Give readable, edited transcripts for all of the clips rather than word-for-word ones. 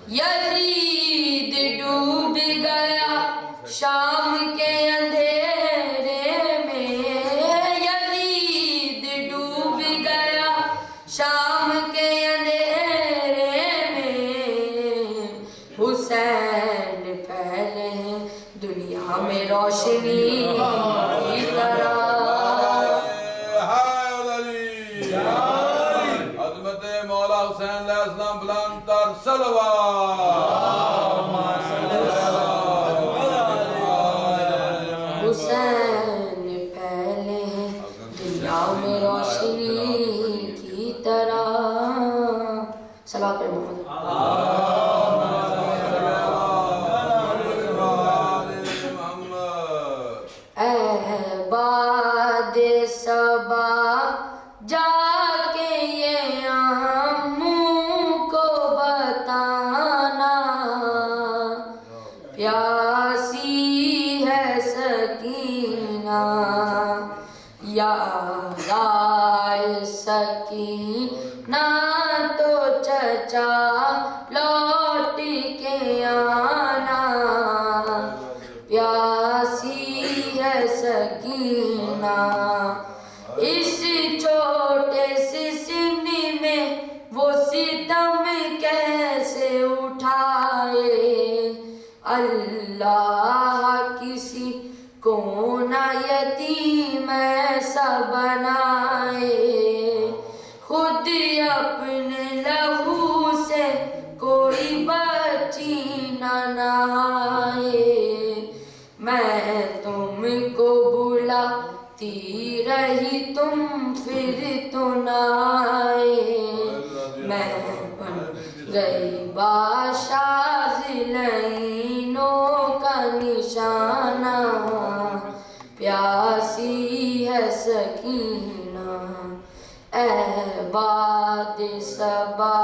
Yazid डूब गया शाम के अंधेरे में, यजीद डूब गया शाम के अंधेरे में। हुसैन फैले हैं दुनिया में रोशनी की तरह। हुसैन पहले हैं दुनिया में रोशनी की तरह। सलात पे मोहम्मद। बाद सबा जाके ये अम्मू को बताना, प्यासी है सकीना याद आए सकीना तो चचा लौट के आना। प्यासी है सकीना इस छोटे से सीने में, वो सितम कैसे उठाए। अल्लाह किसी को ना यतीम ऐसा बनाए, खुद अपने लहू से कोई बच्ची ना नहाए। मैं तुमको बुलाती रही तुम फिर तो ना आए। मैं बन गई बादशाह ज़िलैनों का निशाना, प्यासी है सकीना ए बाद सबा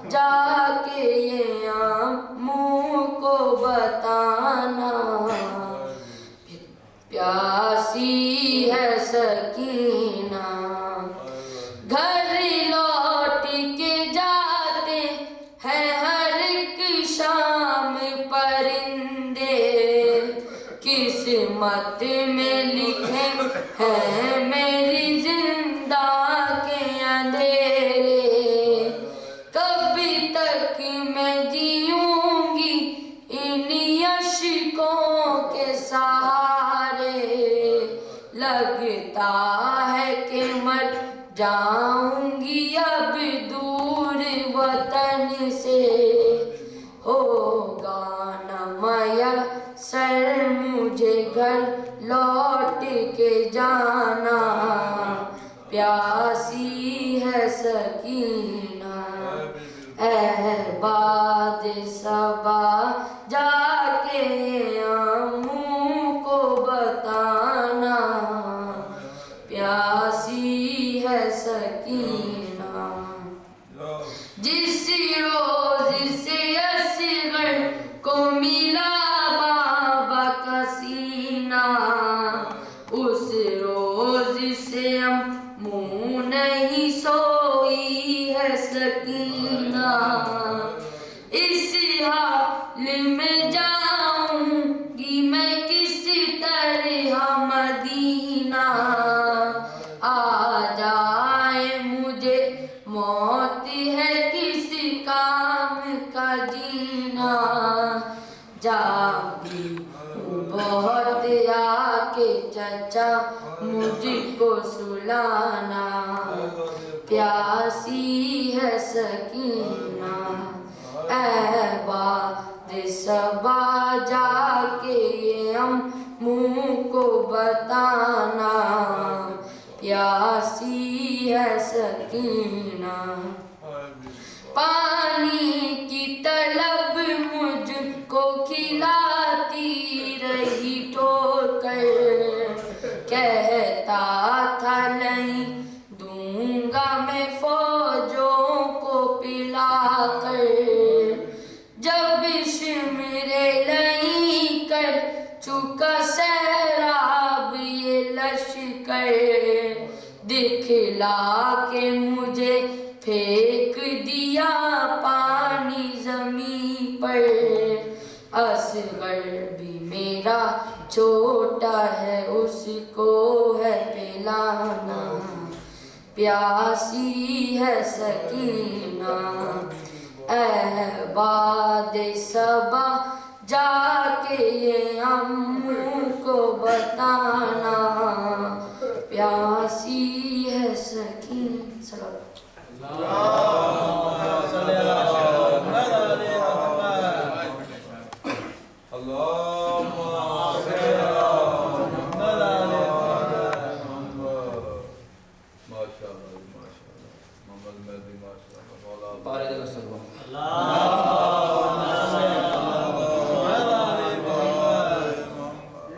जाके ये अम्मू को बताना। प्यासी है सकीना घर लौट के जाते हैं हर एक शाम परिंदे। किस्मत में लिखे हैं मेरी जिंदा के अंधेरे। कभी तक मैं जीऊंगी इन अश्कों के सहारे। लगता है कि मर जाऊंगी अब दूर वतन से। होगा न मयस्सर मुझे घर लौट के जाना, प्यासी है सकीना ए बाद सबा जाके अम्मू को बताना। प्यासी है सकीना जिस रोज से असगर को मिला बाबा का सीना, उस रोज से अम्मू नहीं सोई है सकीना। इस हाल में जाऊंगी मैं किस तरह मदीना। आ जाए मुझे मौत है किस काम का जीना। जागी बहुत आके चचा मुझको सुलाना, प्यासी है सकीना ए बाद सबा जाके ये अम्मू को बताना। प्यासी है सकीना पानी की तलब मुझको खिलाती रही ठोकर। कहता था नहीं दूंगा मैं फौजों को पिलाकर। जब मेरे नहीं कर चुका सैराब ये लश्कर, दिखला के मुझे फेंक दिया पर, असगर भी मेरा छोटा है उसको है पिलाना, प्यासी है सकीना अहबाद सबा जाके ये अम्मू को बताना, प्यासी है सकीना।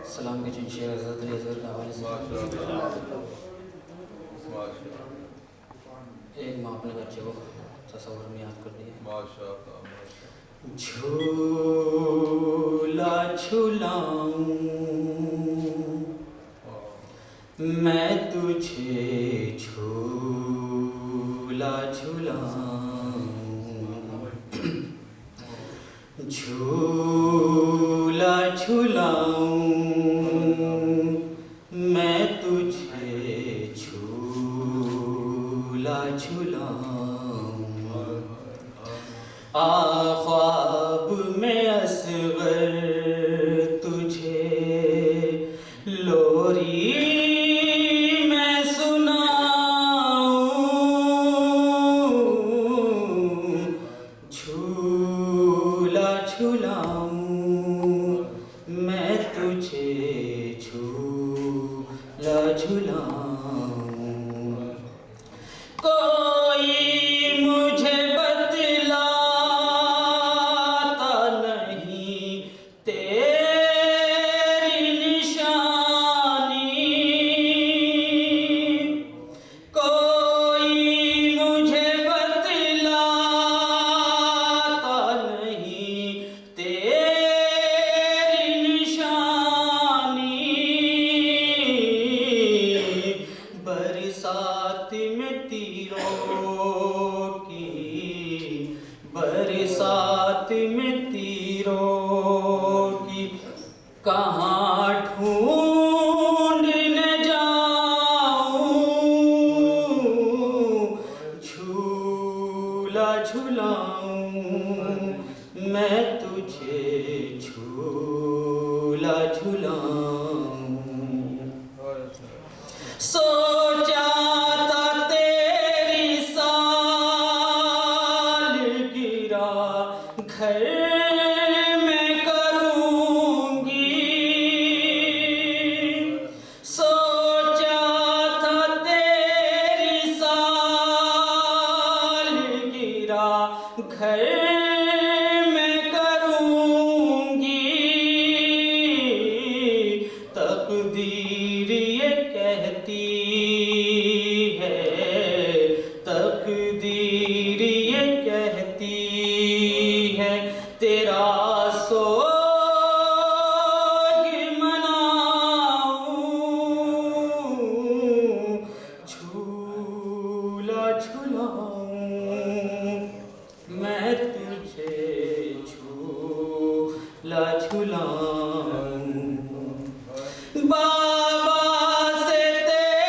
सलाम के जिन शेर हज़रत अली असगर के हवाले से एक माँ अपने बच्चे को तस्वर में याद कर दिया। झूला झूलाऊं मैं तुझे, झूला झूलाऊं, झूला झूलाऊं मैं तुझे, झूला झूलाऊं, ख्वाब में असगर तुझे लोरी मैं सुनाऊं, झूला झूलाऊं मैं तुझे, झूला झूलाऊं, कोई मुझे बतलाता नहीं तेरी निशानी, कोई मुझे बतलाता नहीं तेरी निशानी, बरसात में तीरों की, बरसात में तीरों की कहाँ ढूंढने जाऊं, झूला झूलाऊं मैं तुझे, झूला झूलाऊं, सोचा था तेरी सालगिरह घर में करूंगी, सोचा था तेरी सालगिरह घर में करूंगी, तकदीर ये कहती है, तकदीर ये कहती है तेरा सोग मनाऊं, झूला झूलाऊं मैं तुझे, झूला झूलाऊं, बाबा से तेरा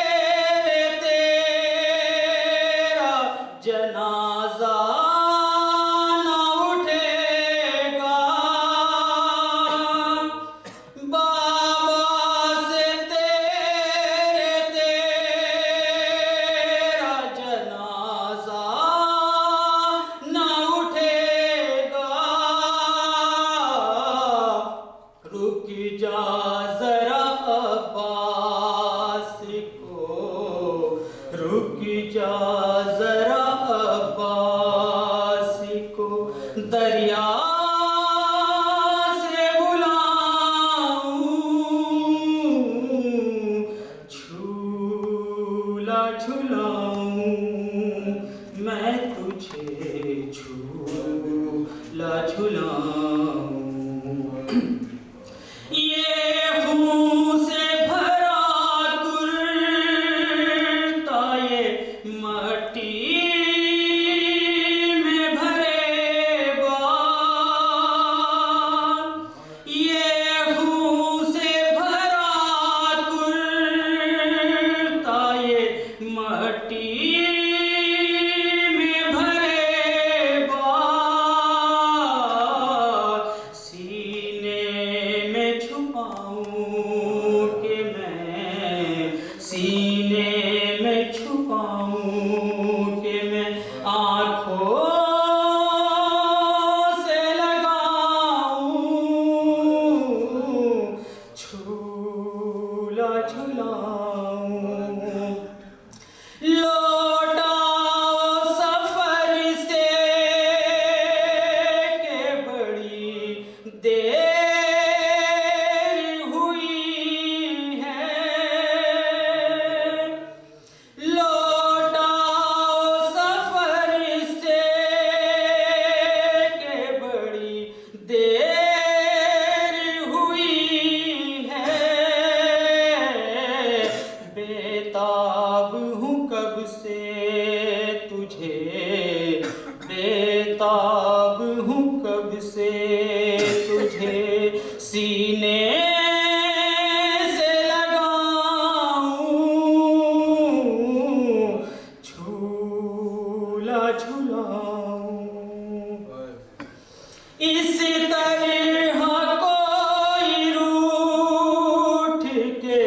जनाजा न उठेगा, बाबा से तेरा जनाजा न उठेगा, रुक जा जरा अब्बास को, रुक जा जरा अब्बास को दरिया से बुलाऊं, झूला झूलाऊं मैं तुझे, झूला झूलाऊं, ये खून से भरा कुर्ता ये मट्टी में भरे बाल, बेताब हूँ कब से तुझे सीने से लगाऊं, झूला झूलाऊं। इस तरह कोई रूठ के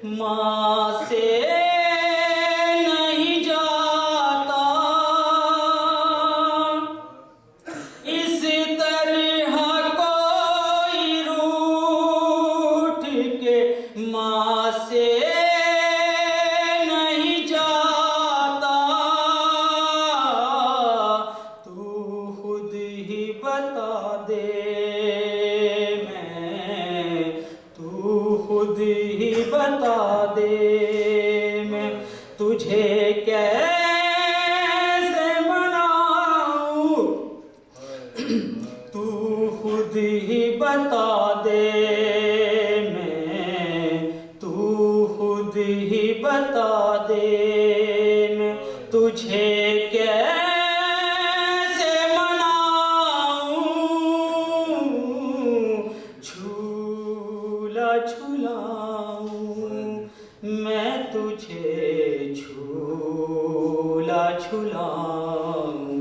माँ से नहीं जाता, इस तरह कोई रूठ के माँ से नहीं जाता। तू खुद ही बता दे, तू खुद ही बता दे, मैं तुझे कैसे मनाऊं। तू खुद ही बता दे, तू खुद ही बता दे, मैं तुझे कैसे मनाऊं, झूला झूलाऊं, मैं तुझे झूला झूलाऊं।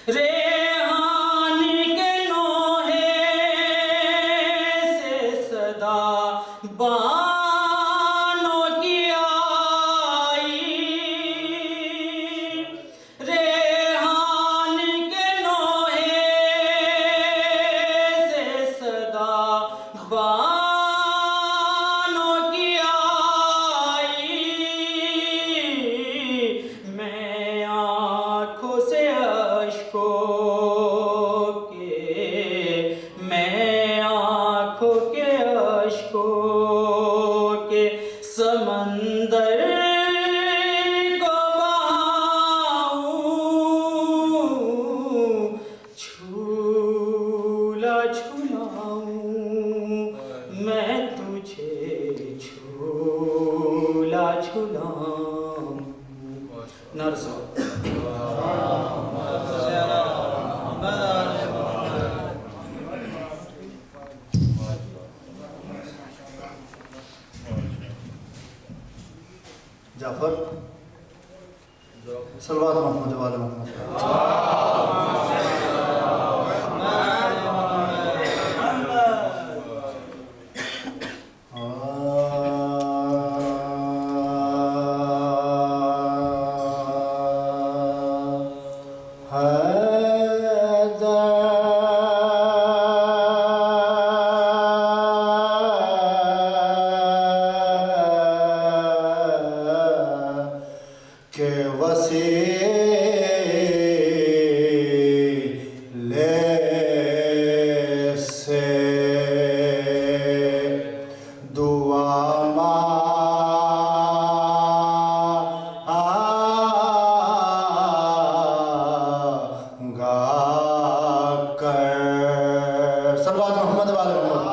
रेहान के नोहे से सदा बानों की आई, रेहान के नोहे से सदा बानों की आई। मैं आँखों से अश्कों के, मैं आँखों के अश्कों के समंदर को बहाऊं, झूला झूलाऊं, मैं तुझे झूला झूलाऊं। नरसा जाफर सलवात मोहम्मद वाले मोहम्मद। के वसीले से दुआ मांगा कर। सल्लल्लाहु मोहम्मद वाले मोहम्मद।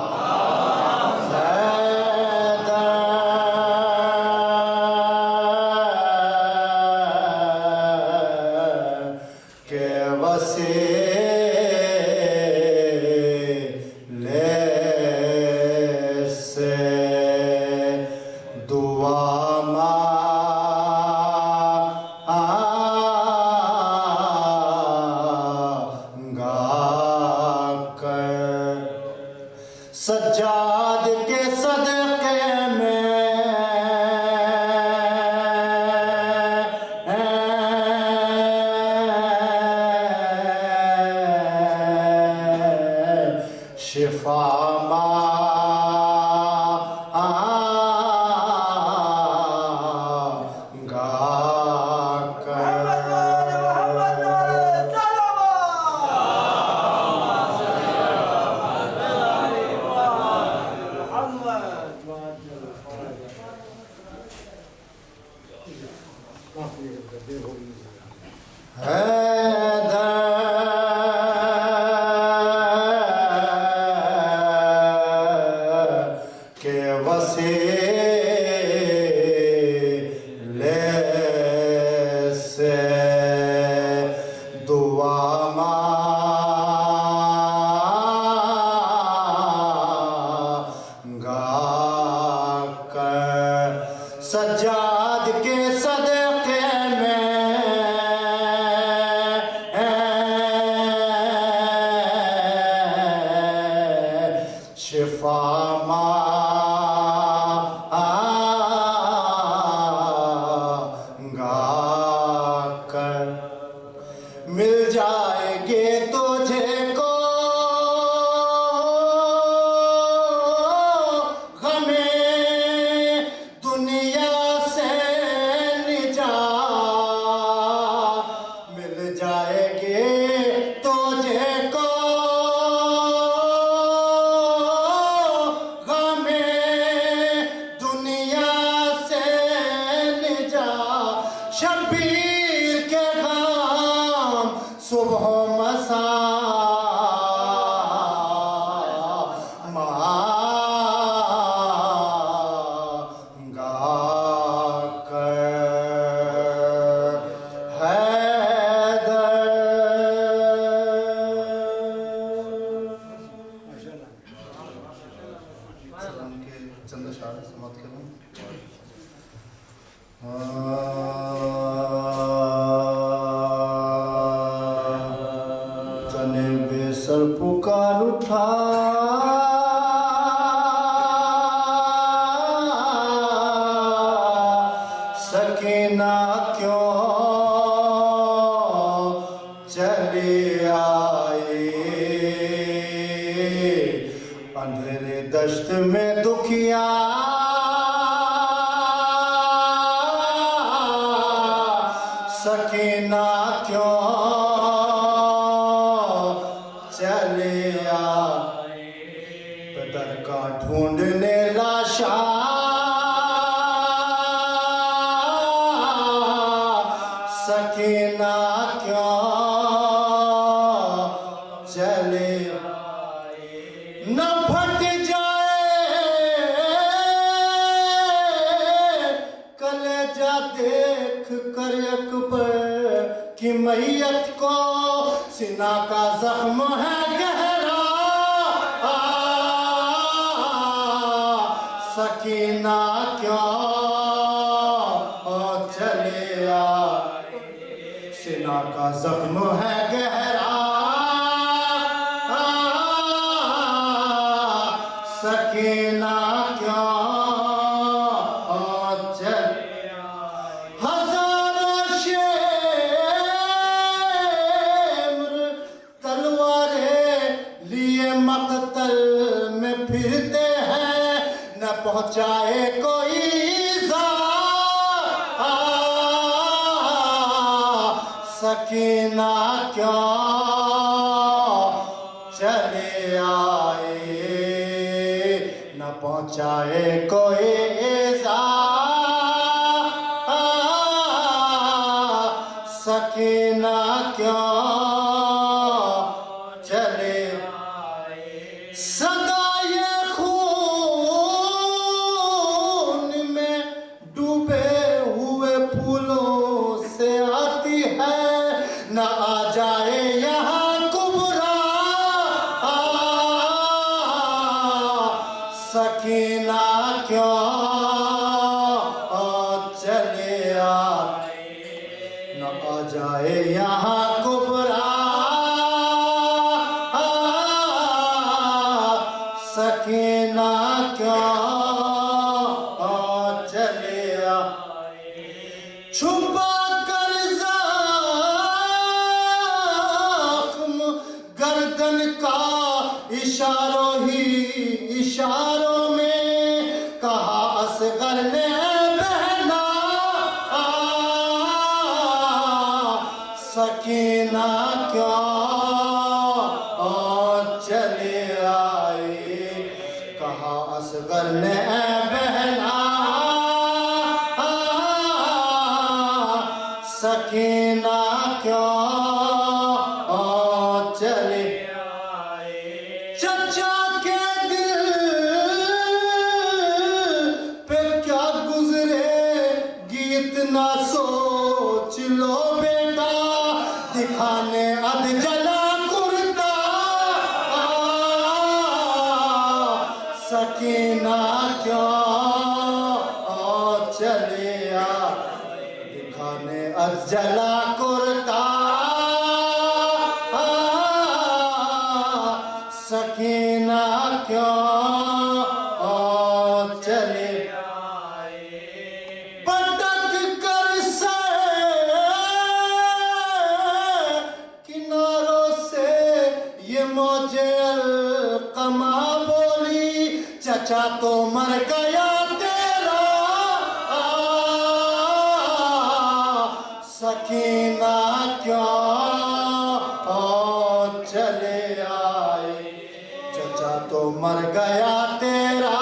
सज्जाद के सदक़े में शिफा जाएंगे तुझे को गमे दुनिया से निजात मिल जाएंगे तुझे को गमे दुनिया से निजात शबीर के गाम सुबह मसा मांगा कर हैदर। सलाम के चंद अशार समाप्त करूं। तने बेसर पुकार उठा सकीना क्यों चले आए अंधेरे दश्त में दुखिया सकीना क्यों चले आए बदर का ढूंढने लाशा सकीना क्यों चले न फट जाए कलेजा देख कर अकबर की मैयत को सीना का जख्म है गहरा सकीना क्यों चले आए सीना का जख्म है गहरा सकीना क्यों चले हजारों शेर तलवारें लिए मकतल में फिरते हैं न पहुंचाए कोई ईज़ा सकीना क्यों चले आए न पहुंचाए कोई ईज़ा सकीना क्यों चले सदा ये खून में डूबे हुए फूलों से आती है न आ जाए यहाँ कुबरा सकीना क्यों चले आए न आ जाए यहाँ कुबरा सकीना क्यों चले आए छुपा कर जख्म गर्दन का इशारों ही इशारों में कहा असगर ने बहना सकीना क्यों चले आए कहा असगर ने बहना सकीना क्यों चले चचा के दिल पे क्या गुजरे गीत ना सोच लो बेटा दिखाने अध जला कुर्ता सकीना क्यों चले दिखाने अध जला कुर्ता सकीना क्यों चले पटक कर से किनारे चचा तो मर गया तेरा सकीना क्यों चले आए चचा तो मर गया तेरा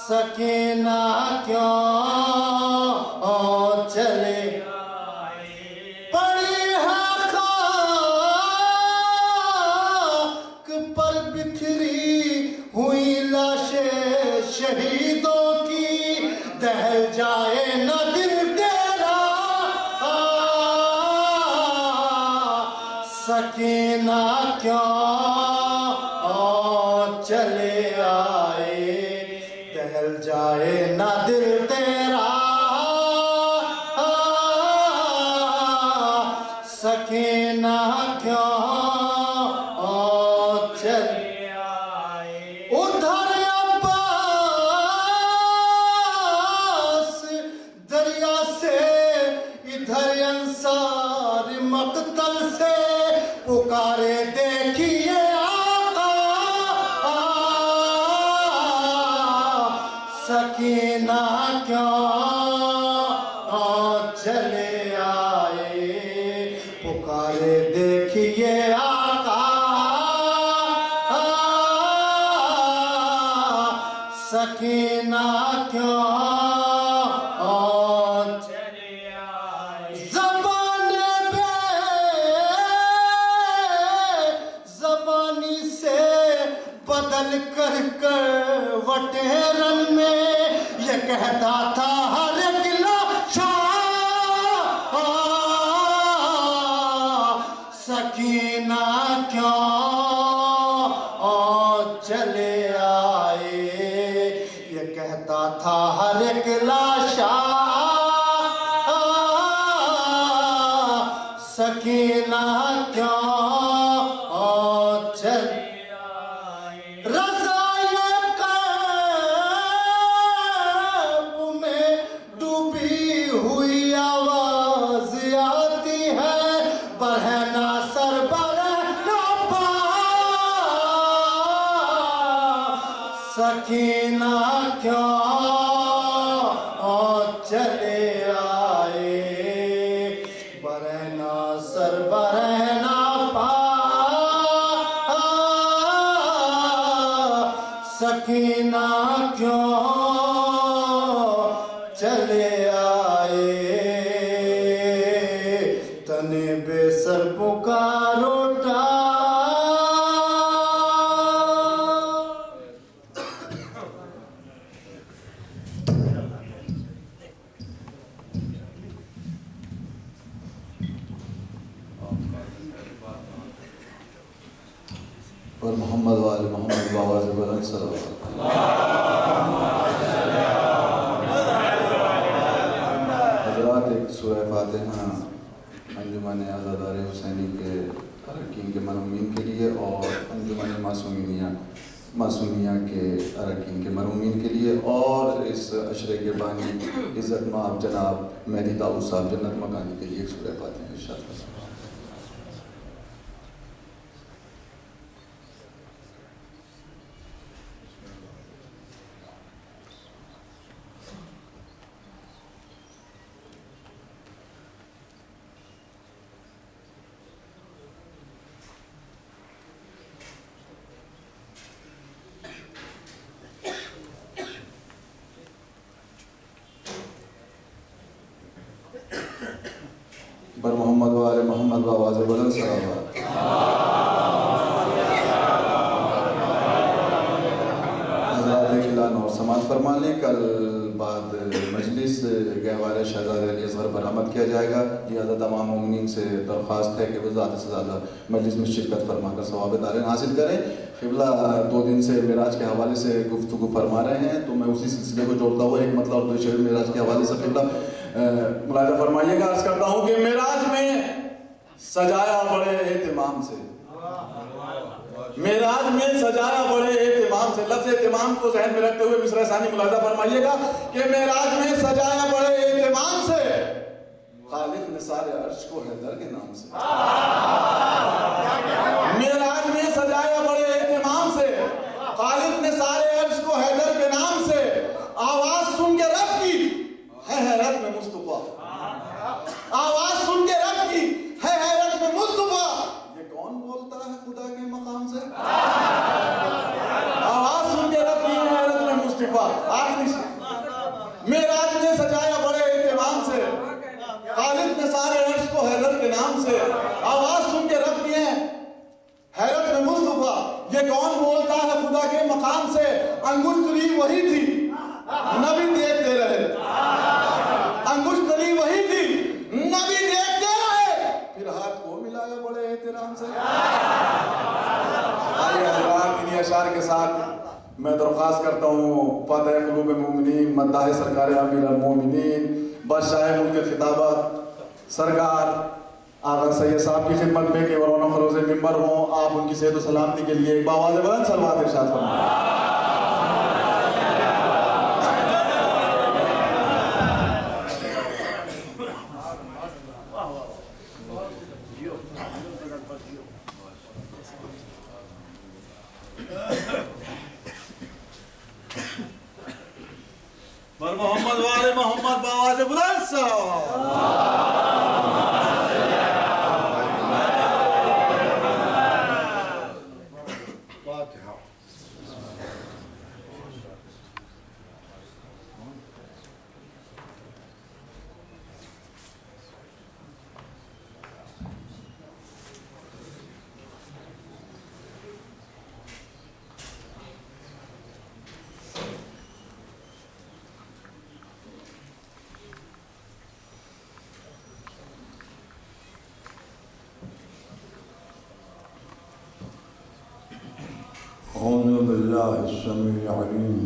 सकीना क्यों चले पड़ी है खाक पर बिखरी हुई लाशें शहीदों की दहल जाए न दिल तेरा सकीना क्यों चले आए दहल जाए न दिल तेरा सकीना क्यों चले आए उधर अब्बास दरिया से इधर अंसार मकतल से पुकारे देखिए आका सकीना क्यों चले आए पुकारे देखिए आका सकीना क्यों चले आए ज़बानी से बदल कर वटे रन में ये कहता था हर एक लाशा सकीना क्यों चले आए ये कहता था हर एक लाशा सकीना क्यों चले आए रज़ाए क़ल्ब में डूबी हुई आवाज़ आती है बरहना सर बरहना पा सकीना क्यों चले आए बरहना सर बरहना पा सकीना क्यों चले आए तने बेसर पुकारो और मोहम्मद वाले मोहम्मद बाबा से बुलंद सलावत हज़रात एक सूरह फातिहा अंजुमन आज़ादार हुसैनी के अरकान के मरहूमीन के लिए और अंजुमन मासूमिया के अरकान के मरहूमीन के लिए और इस अशरे के बानी इज़्ज़त माब जनाब मेहदी दाऊद साहब जन्नत मकानी के लिए एक सूरह फातिहा इरशाद फरमाएं। बर मोहम्मद वाले मोहम्मद बाबा से बुलंद सलावत हज़रात खिलान और समाज फरमा लें कल बाद मजलिस गहवार शहजाद अली असगर बरामद किया जाएगा। लिहाजा तमाम मोमिनीन से दरख्वास्त है कि वो ज़्यादा से ज़्यादा मजलिस में शिरकत फरमा कर सवाब दारें हासिल करें। क़िबला 2 दिन से मेराज के हवाले से गुफ्तगू फरमा रहे हैं तो मैं उसी सिलसिले को जोड़ता हुआ एक मतलब और दो शेर मेराज के हवाले से क़िबला मुलाहिज़ा फरमाइएगा। अर्ज़ करता हूँ कि मेराज में सजाया बड़े एहतिमाम से, मेराज में सजाया बड़े एहतिमाम से। लफ्ज़ एहतिमाम को ज़हन में रखते हुए मिसरा सानी मुलाहिज़ा फरमाइएगा कि मेराज में सजाया बड़े एहतिमाम से, खालिक ने सारे अर्श को हैदर के नाम से। मेराज में सजाया खालिद ने सारे अर्श को हैदर के नाम से आवाज सुन के रब की है हैरत में मुस्तफा, आवाज सुन के रब की है हैरत में मुस्तफा। ये कौन बोलता है खुदा के मकाम से? आवाज सुन के रब की है हैरत में मुस्तफा। आखिरी मेराज ने सजाया बड़े एहतमाम से, खालिद ने सारे अर्श को हैदर के नाम से आवाज सुन के रब की है हैरत में मुस्तफा। ये कौन बोलता है खुदा के मकाम से? अंगुष्ठरी वही थी नबी देखते रहे, अंगुष्ठरी वही थी नबी देखते रहे, फिर हाथ को मिलाया बड़े एहतराम से। आइए हज़रात, इन्हीं अशार के साथ मैं दरख्वास्त करता हूँ फातिह क़ुलूब मोमिनीन मद्दाह सरकार अमीर अल-मोमिनीन बादशाह मुल्क खिताबत सरकार आगा सैयद साहब की खिदमत में कि वरोना फरोज़ मिंबर हों, आप उनकी सेहत व सलामती के लिए बावाज़ बुलंद सलवात इरशाद फरमाएं। मोहम्मद वाले मोहम्मद बावाज़ बुलंद औज़ु बिल्लाहि अस्समीइल अलीम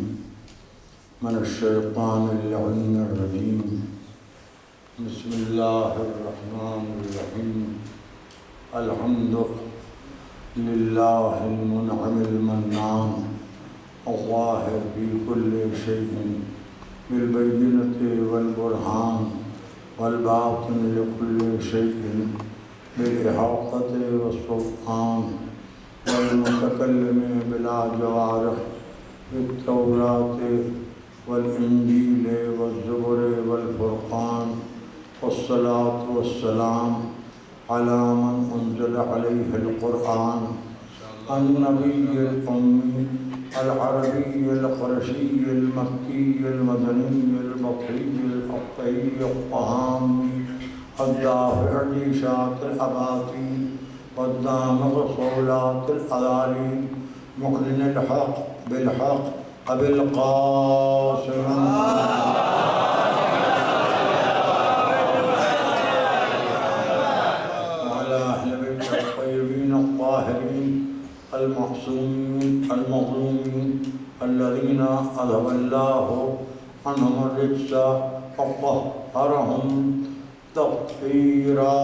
मिनश्शैतानिर रजीम बिस्मिल्लाहिर रहमानिर रहीम अल्हम्दुलिल्लाहिल मुनअमिल मन्नान अज़्ज़ाहिर फी कुल्लि शैइन बिल बैयिनति वल बुरहान वल बातिन लिकुल्लि शैइन बिल इहातति वस सुल्तान वल्मुतकल्लिम बिला जवारिह बित्तौरात वल्इंजील वज़्ज़ुबुर वल्फुरक़ान वस्सलातु वस्सलाम अला मन उन्ज़िला अलैहिल क़ुरआन अन्नबिय्यिल उम्मी अल अरबिय्यिल क़ुरशिय्यिल मक्किय्यिल मदनिय्यिल बक़िय्यिल अक़्तय्यिल क़हामी अद्दाफ़िअ शातिल अबाती वद्दामिग़ सौलातिल अदालीम मुक़रिनिल हक़ बिल हक़ अबिल क़ासिम वअला अहलि बैतिल तय्यबीन अत्ताहिरीन अल-मअसूमीन अल-मज़लूमीन अल्लज़ीना अज़हबल्लाहु अन्हुमुर रिज्स व तह्हरहुम तत्हीरा।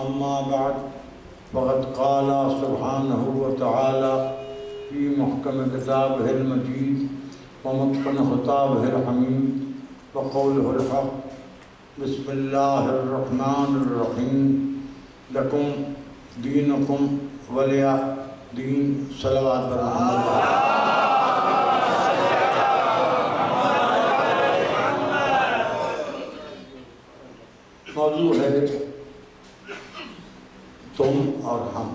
अम्मा बाद फ़क़द क़ाला सुब्हानहु व तआला फ़ी मुहकम किताबिहिल मजीद व मुत्क़न ख़िताबिहिल हमीद व क़ौलिहिल हक़ बिस्मिल्लाहिर रहमानिर रहीम लकुम दीनुकुम वलिया दीन। सलवात बर मोहम्मद। मौजू है तुम और हम।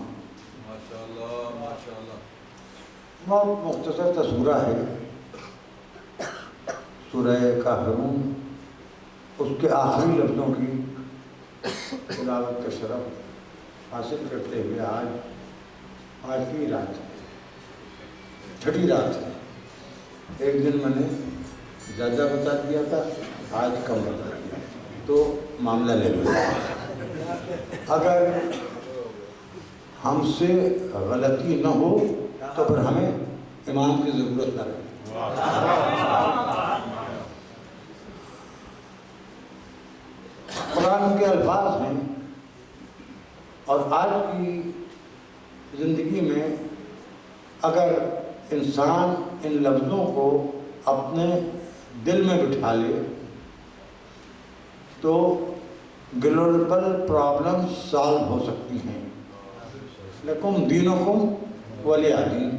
बहुत मुख्तसर सा सूरा है सूरह काफ़िरून। उसके आखिरी लफ्ज़ों की तिलावत का शरफ हासिल करते हुए आज की रात है, छठी रात है। एक दिन मैंने ज़्यादा बता दिया था, आज कम बता दिया तो मामला ले लिया। अगर हमसे गलती न हो तो फिर हमें इमाम की ज़रूरत न रहे। कुरान के अल्फाज हैं और आज की ज़िंदगी में अगर इंसान इन लफ्ज़ों को अपने दिल में बिठा ले तो ग्लोबल प्रॉब्लम सॉल्व हो सकती हैं। लकुम दीनुकुम वलिया दीन,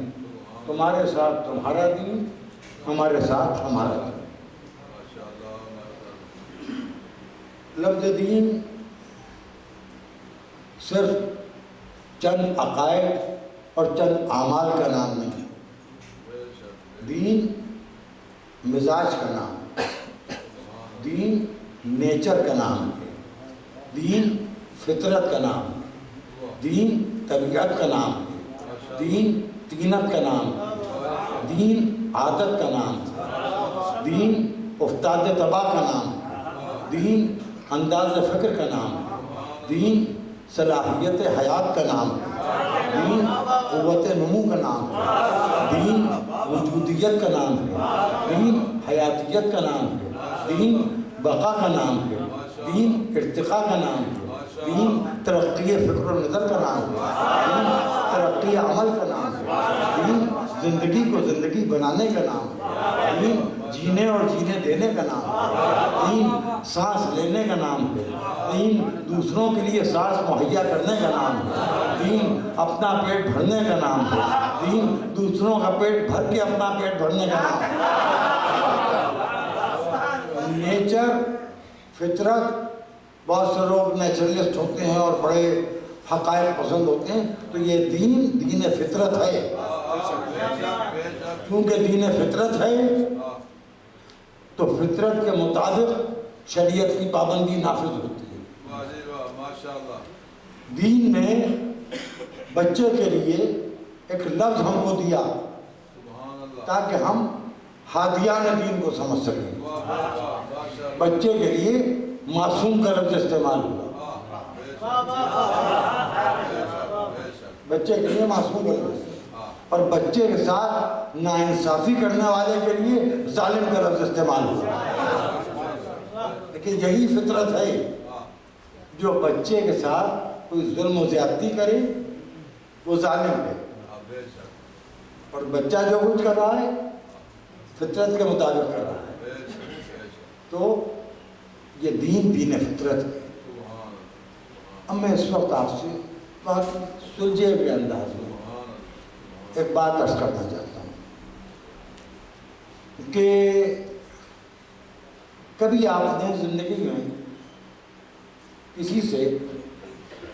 तुम्हारे साथ तुम्हारा दीन, हमारे साथ हमारा दीन। लफ्ज़ दीन सिर्फ चंद अकायद और चंद आमाल का नाम नहीं, दीन मिजाज का नाम, दीन नेचर का नाम है, दीन फितरत का नाम, दीन तबीयत का नाम, दीन तीनत का नाम, दीन आदत का नाम, दीन उस्ताद तबा का नाम, दीन अंदाज फ़िक्र का नाम, दीन सलाहियत हयात का नाम, दीन क़ुव्वत नमू का नाम, दीन वजूदियत का नाम है, दीन हयातियत का नाम है, दीन बका का नाम है, दीन इर्तिक़ा का नाम है, दीन तरक्की फ़िक्र और नज़र का नाम है, दीन तरक्की अमल का नाम है, दीन ज़िंदगी को ज़िंदगी बनाने का नाम है, दीन जीने और जीने देने का नाम है, दीन सांस लेने का नाम है, दीन दूसरों के लिए सांस मुहैया करने का नाम है, दीन अपना पेट भरने का नाम है, दीन दूसरों का पेट भर के अपना पेट भरने का नाम है। नेचर फितरत, बहुत से लोग नेचुरलिस्ट होते हैं और बड़े हक़ाइक़ पसंद होते हैं, तो ये दीन फितरत है। क्योंकि दीन फितरत है तो फितरत के मुताबिक शरीयत की पाबंदी नाफिज होती है। दीन ने बच्चे के लिए एक लफ्ज़ हमको दिया ताकि हम हादियान दीन को समझ सकें। बच्चे के लिए मासूम का लफ्ज़ इस्तेमाल हुआ, बच्चे के लिए मासूम का लफ्ज़, और बच्चे के साथ नाइंसाफ़ी करने वाले के लिए जालिम का लफ्ज़ इस्तेमाल हुआ। लेकिन यही फितरत है, जो बच्चे के साथ कोई जुल्म और ज़्यादती करे वो जालिम है, और बच्चा जो कुछ कर रहा है फितरत के मुताबिक कर रहा है, तो ये दीन फितरत है। अब मैं इस वक्त आपसे बहुत सुलझे हुए अंदाज में एक बात अर्ज करना चाहता हूँ कि कभी आपने ज़िंदगी में किसी से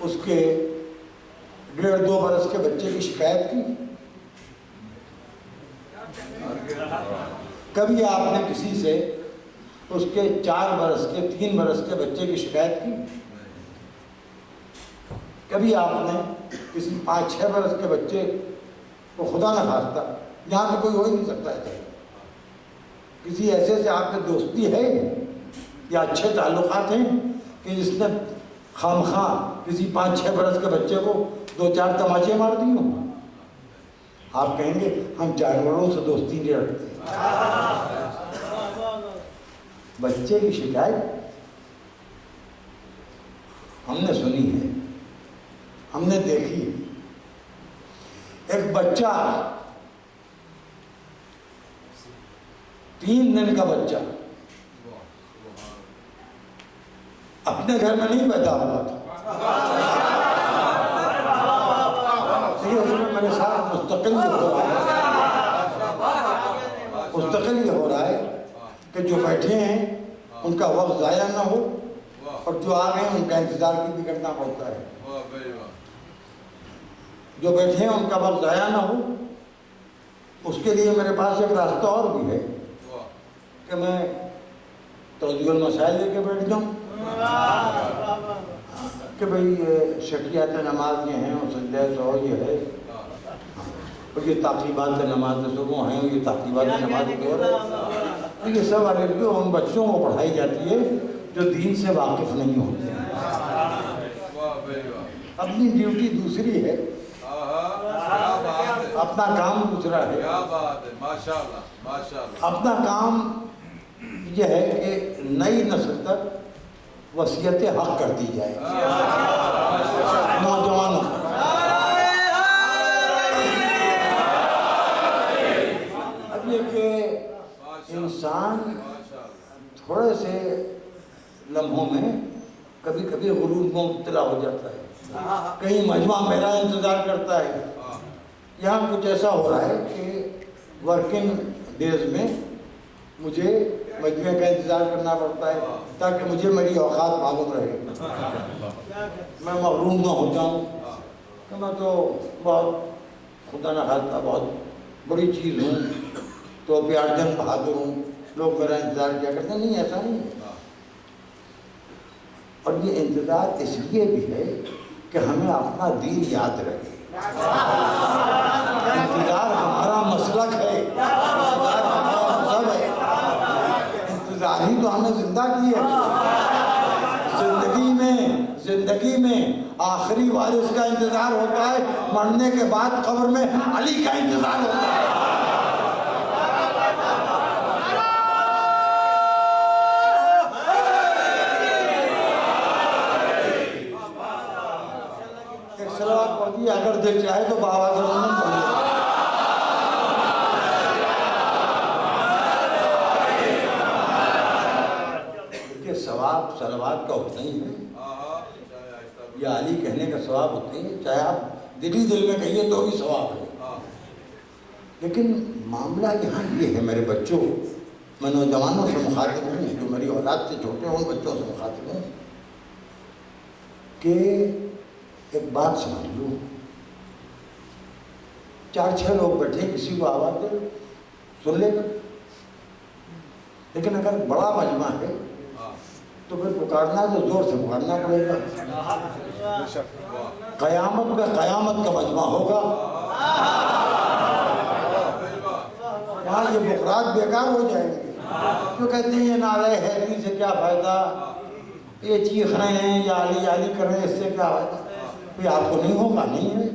उसके 1.5-2 बरस के बच्चे की शिकायत की? कभी आपने किसी से उसके 4 बरस के 3 बरस के बच्चे की शिकायत की? कभी आपने किसी 5-6 बरस के बच्चे को, खुदा न खास्ता, यहाँ तो कोई हो ही नहीं सकता है, किसी ऐसे से आपकी दोस्ती है या अच्छे ताल्लुकात हैं कि जिसने खामखा किसी 5-6 बरस के बच्चे को 2-4 तमाचे मार दिए हों? आप कहेंगे हम जानवरों से दोस्ती नहीं रखते। बच्चे की शिकायत हमने सुनी है, हमने देखी है। एक बच्चा, 3 दिन का बच्चा, अपने घर में नहीं पैदा हुआ था, देखिए उसमें मेरे साथ मुस्तकिल ये हो रहा है कि जो बैठे हैं उनका वक्त ज़ाया ना हो और जो आ गए उनका इंतज़ार भी करना पड़ता है। जो बैठे हैं उनका वक्त ज़ाया ना हो, उसके लिए मेरे पास एक रास्ता और भी है कि मैं तौज़ीहुल मसाइल लेके बैठ जाऊँ कि भाई शकियात नमाज ये हैं और सजदे सौ ये है, और ये ताक़ीबात नमाज सुबह हैं, ये ताक़ीबात नमाज दौर है, तो ये सब अरबियों उन बच्चों को पढ़ाई जाती है जो दीन से वाकिफ़ नहीं होते हैं। अपनी ड्यूटी दूसरी है, अपना काम दूसरा है। अपना काम यह है कि नई नस्ल तक वसीयत हक कर दी जाए नौजवानों को। अब ये कि इंसान थोड़े से लम्हों में कभी कभी गुरूर में मुब्तला हो जाता है, कहीं मजमा मेरा इंतज़ार करता है। यहाँ कुछ ऐसा हो रहा है कि वर्किंग डेज में मुझे मजमे का इंतज़ार करना पड़ता है ताकि मुझे मेरी औकात मालूम रहे। मैं महरूम ना हो जाऊँ कि मैं तो बहुत खुदा न खास्ता बहुत बड़ी चीज़ हूँ, तो प्यारजन बहादुर हूँ, लोग मेरा इंतज़ार क्या करते हैं। नहीं, ऐसा नहीं है। और ये इंतज़ार इसलिए भी है कि हमें अपना दीन याद रहे। इंतज़ार हमारा मसलक है, इंतज़ार हमारा मज़हब है। इंतज़ार ही तो हमें जिंदा किया है। जिंदगी में आखिरी वारिस का इंतज़ार होता है, मरने के बाद कब्र में अली का इंतज़ार होता है। अगर दिल चाहे तो बाबा देखिए, सवाब सलवात का होता ही है या अली कहने का सवाब होता ही है, चाहे आप दिल ही दिल में कहिए तो भी सवाब है। लेकिन मामला यहाँ ये है मेरे बच्चों, मैं नौजवानों से मुखातिब हूँ, जो मेरी औलाद से छोटे हैं उन बच्चों से मुखातिब हूँ कि एक बात समझ लो, 4-6 लोग बैठे किसी को आवाज़ दे सुन लेगा, लेकिन अगर बड़ा मजमा है तो फिर पुकारना तो जोर से पुकारना पड़ेगा। कयामत का मजमा होगा, वहाँ ये मुकरात बेकार हो जाएंगे। जो कहते हैं ये नारे हैदरी से क्या फ़ायदा, ये चीख रहे हैं या आली कर रहे हैं, इससे क्या फ़ायदा। फिर आपको नहीं होगा, नहीं है।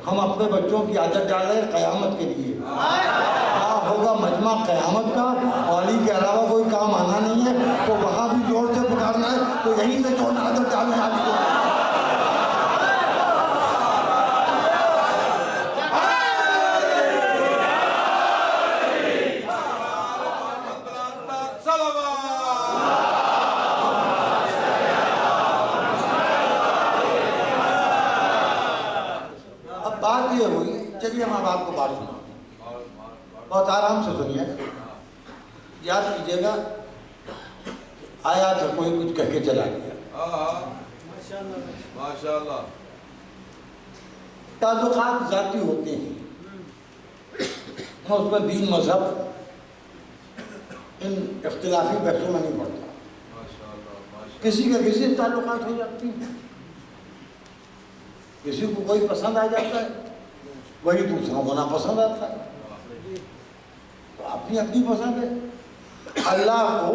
हम अपने बच्चों की आदत डाल रहे हैं क़यामत के लिए। क्या होगा मजमा क़यामत का, वाली के अलावा कोई काम आना नहीं है, तो वहाँ भी जोर से पुकारना है। तो यहीं से जो आदत डालें आदि को। बात ये हुई, चलिए मैं आपको बात सुना, बहुत आराम से सुनिए, याद कीजिएगा। आया था कोई कुछ कह के चला गया। माशाल्लाह। ताल्लुकात ज़ाती होते हैं, मैं उस पर दीन मजहब इन इख्तिलाफी बहसों में नहीं पड़ता। किसी का किसी से ताल्लुकात हो जाती हैं, किसी को कोई पसंद आ जाता है, वही दूसरों को ना पसंद आता है। तो अपनी अपनी पसंद है। अल्लाह को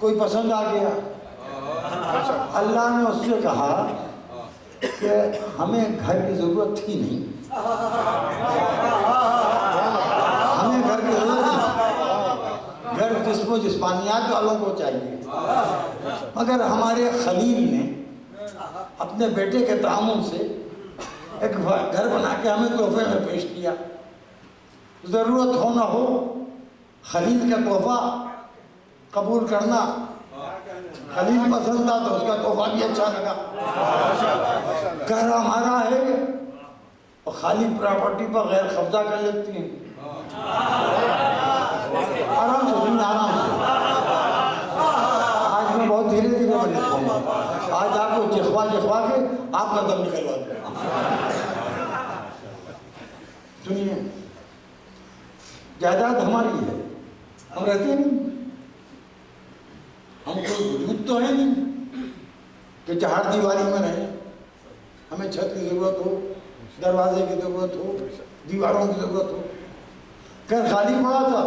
कोई पसंद आ गया, अल्लाह ने उससे कहा कि हमें घर की ज़रूरत थी नहीं, हमें घर की ज़रूरत नहीं, घर जिस्मो जिस्मानियात वालों को चाहिए। मगर हमारे खलील ने अपने बेटे के तामुन से एक घर बना के हमें तोहफे में पेश किया। ज़रूरत हो ना हो, खलील का तोहफा कबूल करना। खलील पसंद था तो उसका तोहफा भी अच्छा लगा। घर हमारा है और खाली प्रॉपर्टी पर गैर कब्जा कर लेती हैं। आराम से सुनिए, आराम से। आज मैं बहुत धीरे धीरे बोलूँगा, आज आपको जिखवा के आपका दम निकलवा दूँगा। सुनिए, जायदाद हमारी है, हम रहते नहीं, हम कोई वजूद तो है नहीं कि चार दीवारी में रहें। हमें छत की ज़रूरत हो, दरवाजे की ज़रूरत हो, दीवारों की ज़रूरत हो। घर खाली पड़ा था,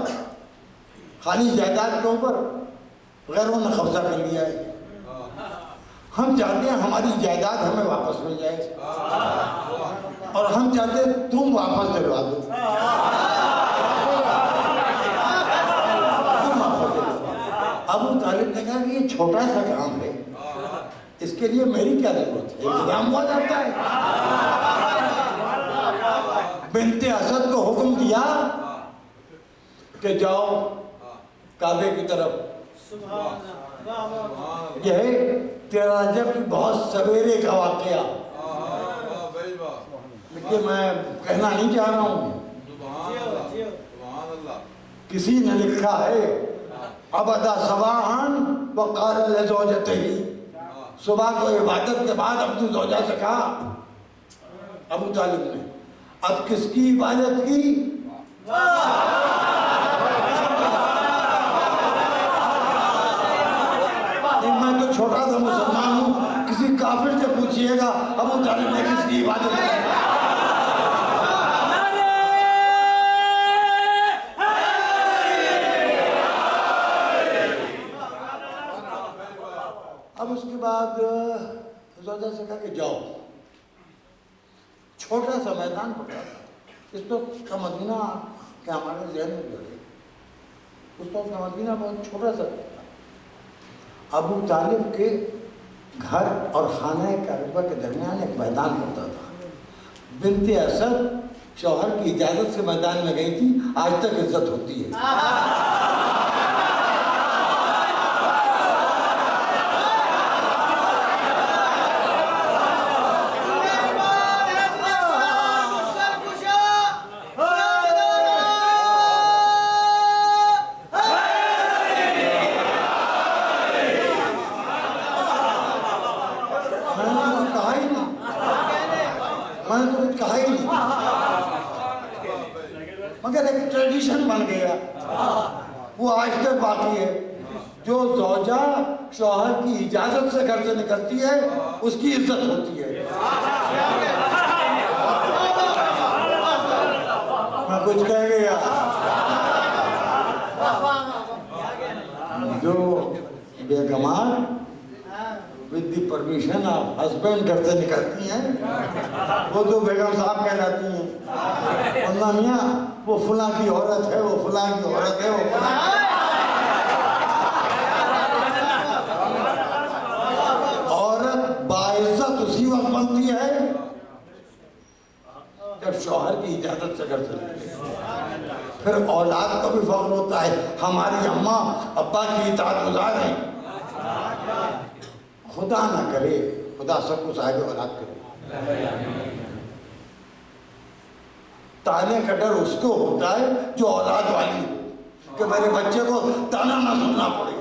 खाली जायदाद के ऊपर गैरों ने कब्जा कर लिया है। हम चाहते हैं हमारी जायदाद हमें वापस मिल जाए, और हम चाहते हैं तुम वापस दिलवा दो। अबू तालिब ने कहा कि ये छोटा सा काम है, इसके लिए मेरी क्या जरूरत है, इंतजाम हुआ जाता है। बिन्ते असद को हुक्म दिया कि जाओ काबे की तरफ यह तेरा रजब की बहुत सवेरे का वाकया, लेकिन मैं कहना नहीं चाह रहा हूँ। किसी ने लिखा है अबदा सबाहन वक़ाल ज़ौजतिही, सुबह को इबादत के बाद अपनी ज़ौजा से कहा अबू तालिब ने, अब किसकी इबादत की? मैं तो छोटा सा मुसलमान हूँ, किसी काफिर से पूछिएगा अबू तालिब ने किसकी इबादत की? अब उसके बाद ज़ौजा से कहा कि जाओ, छोटा सा मैदान पड़ा था, इस वक्त का मदीना क्या हमारे जहन में जोड़े, उस वक्त का मदीना बहुत छोटा सा था। अबू तालिब के घर और खाने काबा के दरमियान एक मैदान होता था। बिन्ते असद शौहर की इजाज़त से मैदान में गई थी, आज तक इज्जत होती है। मैंने तो कुछ कहा ही नहीं, मगर एक ट्रेडिशन बन गया, वो आज तक बाकी है। जो ज़ौजा शौहर की इजाजत से घर से निकलती है उसकी इज्जत होती है। मैं कुछ कह गया, जो बेगमार with the permission of husband घर से निकलती हैं वो तो बेगम साहब कहलाती हैं, वरना मियाँ वो फुला की औरत है, वो फुला की औरत है, वो फुला औरत बाइज्जत उसी वक्त बनती है जब शौहर की इजाजत से घर से निकले। फिर औलाद को भी फख्र होता है, हमारी अम्मा अब्बा की इताअत गुज़ार हैं। खुदा ना करे, खुदा सबको साहिब औलाद करे। ताने का डर उसको होता है जो औलाद वाली, कि मेरे बच्चे को ताना ना सुनना पड़े।